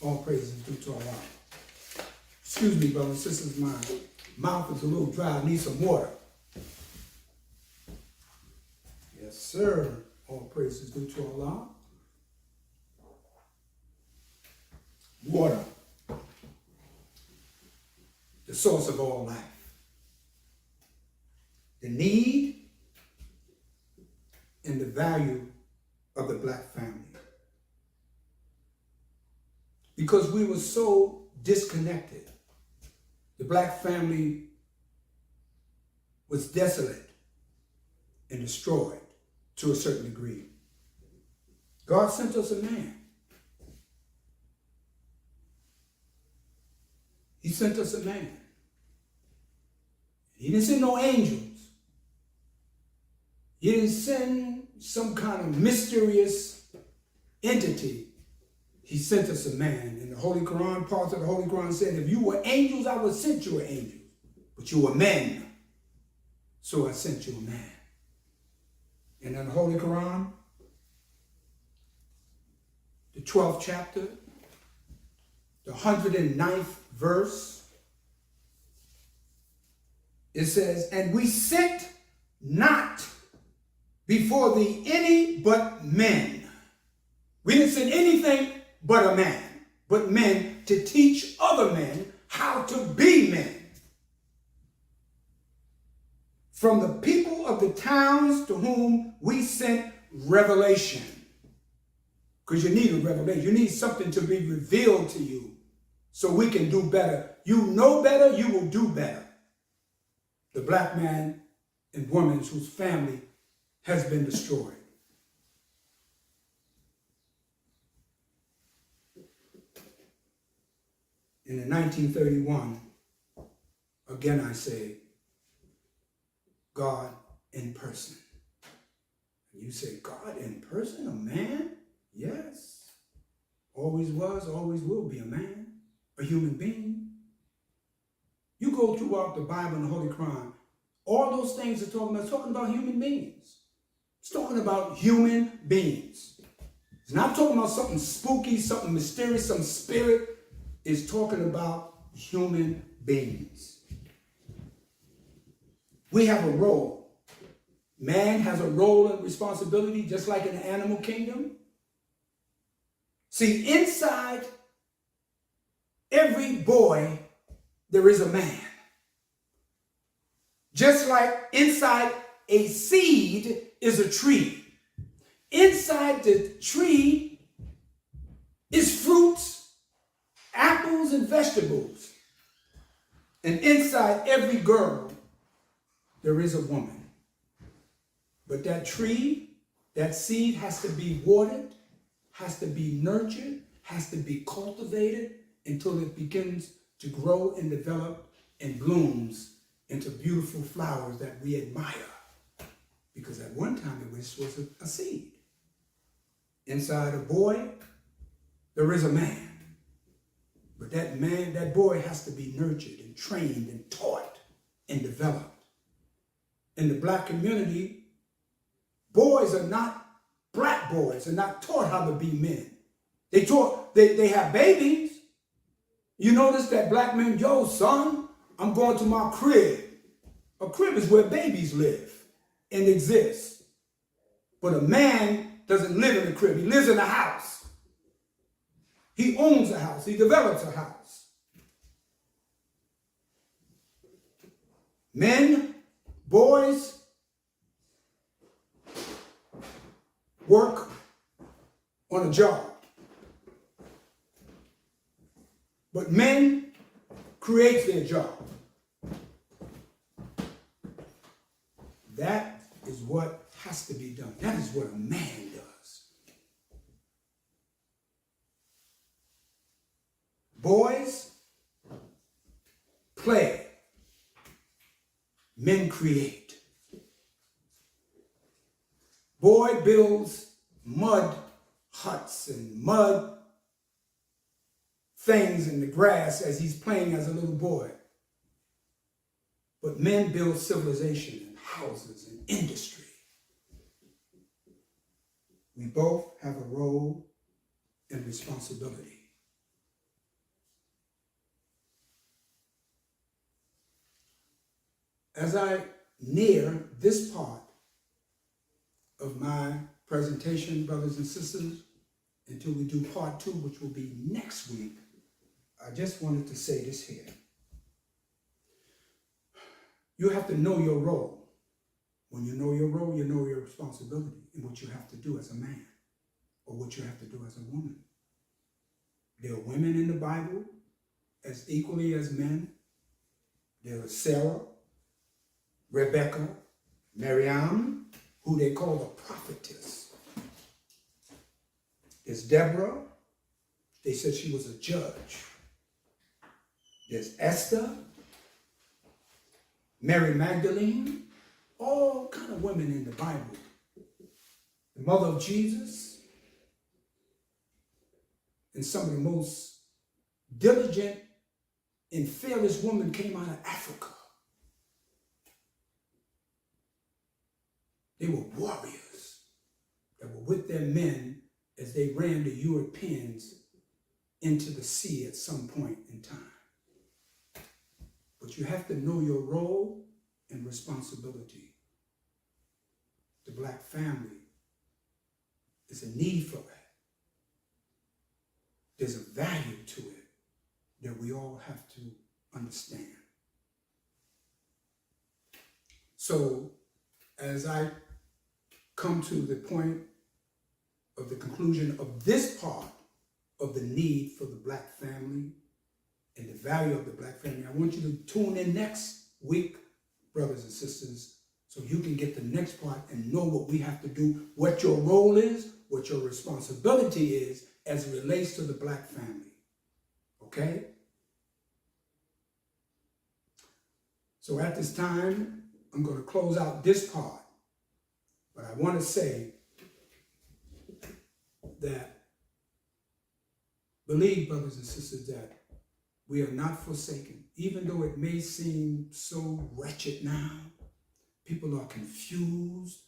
All praises due to Allah. Excuse me, brothers and sisters, my mouth is a little dry. I need some water. Yes, sir. All praises due to Allah. Water, the source of all life. The need and the value of the black family. Because we were so disconnected. The black family was desolate and destroyed to a certain degree. God sent us a man. He sent us a man. He didn't send no angels. He didn't send some kind of mysterious entity. He sent us a man. In the Holy Quran, parts of the Holy Quran said, if you were angels, I would send you an angel. But you were men. So I sent you a man. And in the Holy Quran, the 12th chapter, the 109th verse, it says, and we sent not before thee any but men. We didn't send anything but a man, but men to teach other men how to be men. From the people of the towns to whom we sent revelation. Because you need a revelation. You need something to be revealed to you so we can do better. You know better, you will do better. The black man and woman whose family has been destroyed. And in 1931, again I say, God in person. And you say, God in person, a man? Yes. Always was, always will be a man. a human being. You go throughout the Bible and the Holy Quran, all those things it's talking about human beings. It's talking about human beings. It's not talking about something spooky, something mysterious, some spirit. It's talking about human beings. We have a role. Man has a role and responsibility, just like in the animal kingdom. See, inside every boy, there is a man. Just like inside a seed is a tree. Inside the tree is fruits, apples, and vegetables. And inside every girl, there is a woman. But that tree, that seed has to be watered, has to be nurtured, has to be cultivated until it begins to grow and develop and blooms into beautiful flowers that we admire. Because at one time it was a seed. Inside a boy, there is a man. But that man, that boy has to be nurtured and trained and taught and developed. In the black community, boys are not, black boys are not taught how to be men. They have babies. You notice that black men, yo, son, I'm going to my crib. A crib is where babies live and exist. But a man doesn't live in a crib. He lives in a house. He owns a house. He develops a house. Men, boys, work on a job. But men create their job. That is what has to be done. That is what a man does. Boys play. Men create. Boy builds mud huts and mud things in the grass as he's playing as a little boy. But men build civilization and houses and industry. We both have a role and responsibility. As I near this part of my presentation, brothers and sisters, until we do part 2, which will be next week, I just wanted to say this here. You have to know your role. When you know your role, you know your responsibility and what you have to do as a man or what you have to do as a woman. There are women in the Bible as equally as men. There are Sarah, Rebecca, Miriam, who they call the prophetess. There's Deborah. They said she was a judge. There's Esther, Mary Magdalene, all kind of women in the Bible. The mother of Jesus, and some of the most diligent and fearless women came out of Africa. They were warriors that were with their men as they ran the Europeans into the sea at some point in time. But you have to know your role and responsibility. The black family is a need for that. There's a value to it that we all have to understand. So as I come to the point of the conclusion of this part of the need for the black family and the value of the black family, I want you to tune in next week, brothers and sisters, so you can get the next part and know what we have to do, what your role is, what your responsibility is as it relates to the black family. Okay? So at this time, I'm going to close out this part. But I want to say that, believe, brothers and sisters, that We are not forsaken. Even though it may seem so wretched now, people are confused.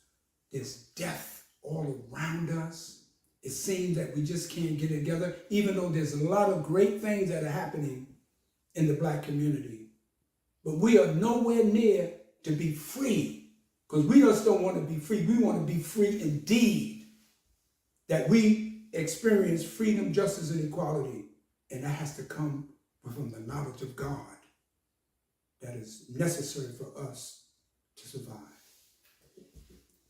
There's death all around us. It seems that we just can't get together, even though there's a lot of great things that are happening in the Black community. But we are nowhere near to be free, because we just don't want to be free. We want to be free indeed, that we experience freedom, justice, and equality. And that has to come from the knowledge of God that is necessary for us to survive.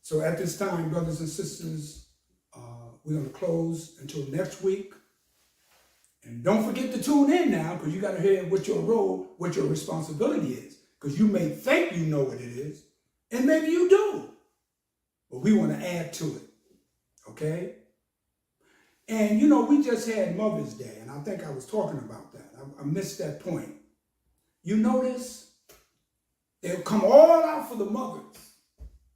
So at this time, brothers and sisters, we're going to close until next week. And don't forget to tune in now, because you got to hear what your role, what your responsibility is. Because you may think you know what it is, and maybe you do. But we want to add to it, okay? And, you know, we just had Mother's Day, and I think I was talking about that. I missed that point. You notice they'll come all out for the mothers.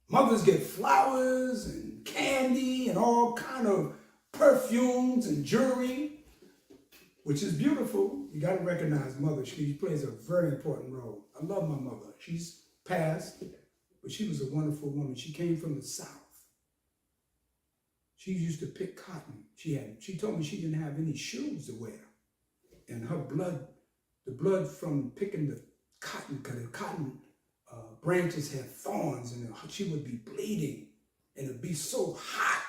Mothers get flowers and candy and all kind of perfumes and jewelry, which is beautiful. You got to recognize mother. She plays a very important role. I love my mother. She's passed, but she was a wonderful woman. She came from the South. She used to pick cotton. She told me she didn't have any shoes to wear. And her blood, the blood from picking the cotton, because the cotton branches had thorns, and she would be bleeding, and it'd be so hot.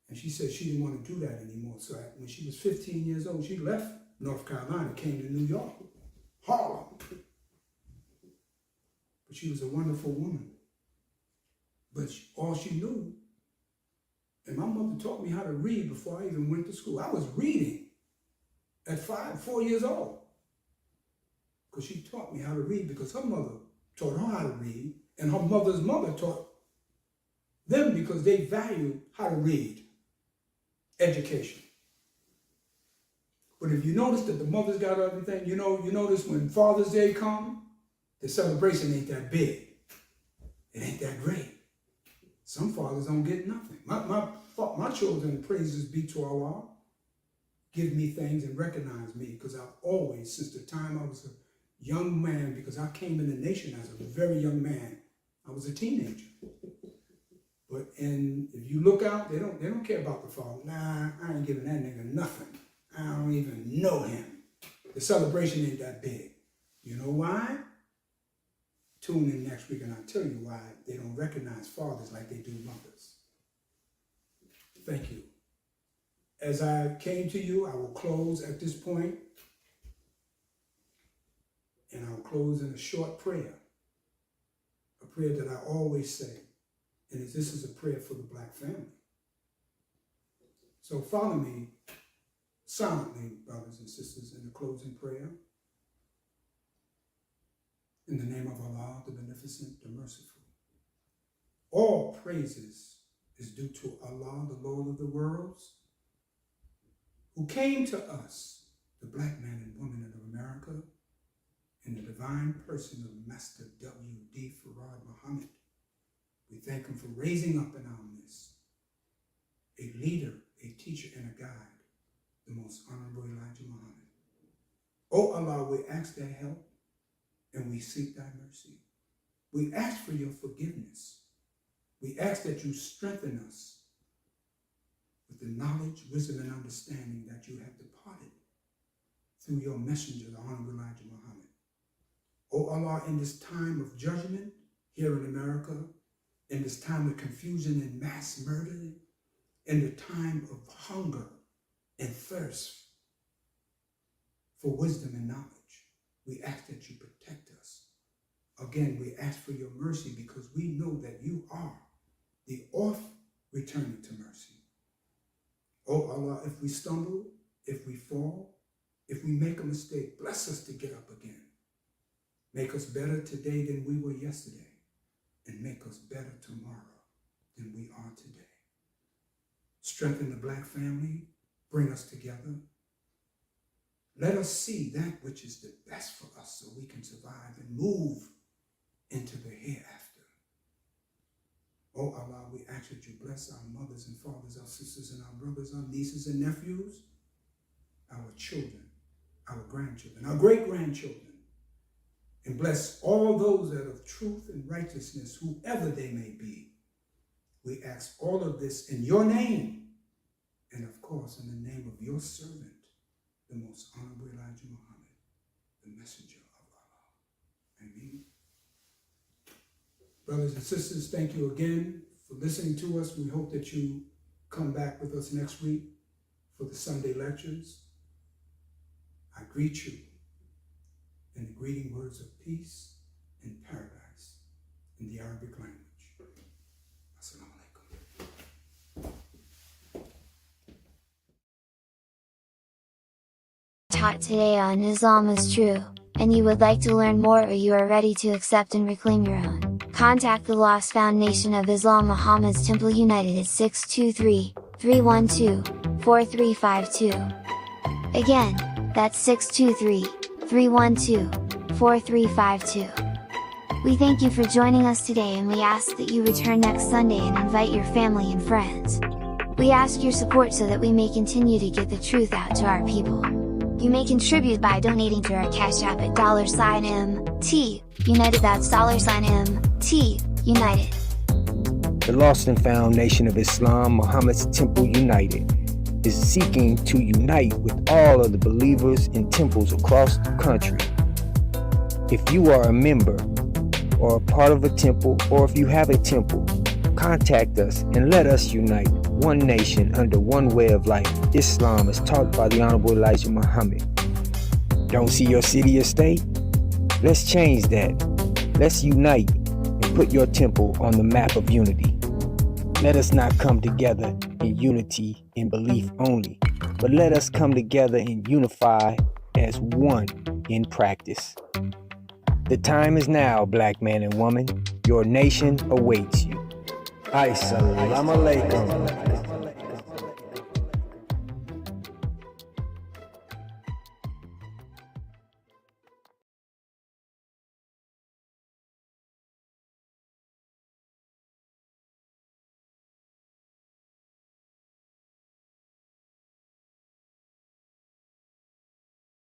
And she said she didn't want to do that anymore. So when she was 15 years old, she left North Carolina, came to New York, Harlem. But she was a wonderful woman. But all she knew, and my mother taught me how to read before I even went to school. I was reading at 4 years old. Because she taught me how to read, because her mother taught her how to read, and her mother's mother taught them, because they valued how to read, education. But if you notice that the mothers got everything, you notice when Father's Day comes, the celebration ain't that big. It ain't that great. Some fathers don't get nothing. My children, praises be to Allah, give me things and recognize me, because I've always, since the time I was a young man, because I came in the nation as a very young man, I was a teenager. And if you look out, they don't care about the father. Nah, I ain't giving that nigga nothing. I don't even know him. The celebration ain't that big. You know why? Tune in next week and I'll tell you why they don't recognize fathers like they do mothers. Thank you. As I came to you, I will close at this point, and I'll close in a short prayer, a prayer that I always say, and this is a prayer for the Black family. So follow me silently, brothers and sisters, in the closing prayer. In the name of Allah, the Beneficent, the Merciful. All praises is due to Allah, the Lord of the worlds, who came to us, the Black man and woman of America, in the divine person of Master W.D. Farad Muhammad. We thank him for raising up in our midst a leader, a teacher, and a guide, the most honorable Elijah Muhammad. O Allah, we ask thy help, and we seek thy mercy. We ask for your forgiveness. We ask that you strengthen us with the knowledge, wisdom, and understanding that you have departed through your messenger, the Honorable Elijah Muhammad. O Allah, in this time of judgment here in America, in this time of confusion and mass murder, in the time of hunger and thirst for wisdom and knowledge, we ask that you protect us. Again, we ask for your mercy, because we know that you are the oft returning to mercy. Oh Allah, if we stumble, if we fall, if we make a mistake, bless us to get up again. Make us better today than we were yesterday, and make us better tomorrow than we are today. Strengthen the Black family, bring us together. Let us see that which is the best for us, so we can survive and move into the hereafter. Oh Allah, we ask that you bless our mothers and fathers, our sisters and our brothers, our nieces and nephews, our children, our grandchildren, our great-grandchildren, and bless all those that of truth and righteousness, whoever they may be. We ask all of this in your name, and of course in the name of your servant, the most honorable Elijah Muhammad, the messenger of Allah. Amen. Brothers and sisters, thank you again for listening to us. We hope that you come back with us next week for the Sunday lectures. I greet you in the greeting words of peace and paradise in the Arabic language. Assalamu alaikum. Taught today on Islam is true, and you would like to learn more, or you are ready to accept and reclaim your own, contact the Lost Foundation of Islam Muhammad's Temple United at 623-312-4352. Again, that's 623-312-4352. We thank you for joining us today, and we ask that you return next Sunday and invite your family and friends. We ask your support so that we may continue to get the truth out to our people. You may contribute by donating to our Cash App at $MT United. That's $MT United. The Lost and Found Nation of Islam, Muhammad's Temple United, is seeking to unite with all of the believers in temples across the country. If you are a member or a part of a temple, or if you have a temple, contact us and let us unite, one nation under one way of life, Islam as taught by the Honorable Elijah Muhammad. Don't see your city or state? Let's change that. Let's unite and put your temple on the map of unity. Let us not come together in unity in belief only, but let us come together and unify as one in practice. The time is now, black man and woman. Your nation awaits you. Assalamu alaikum.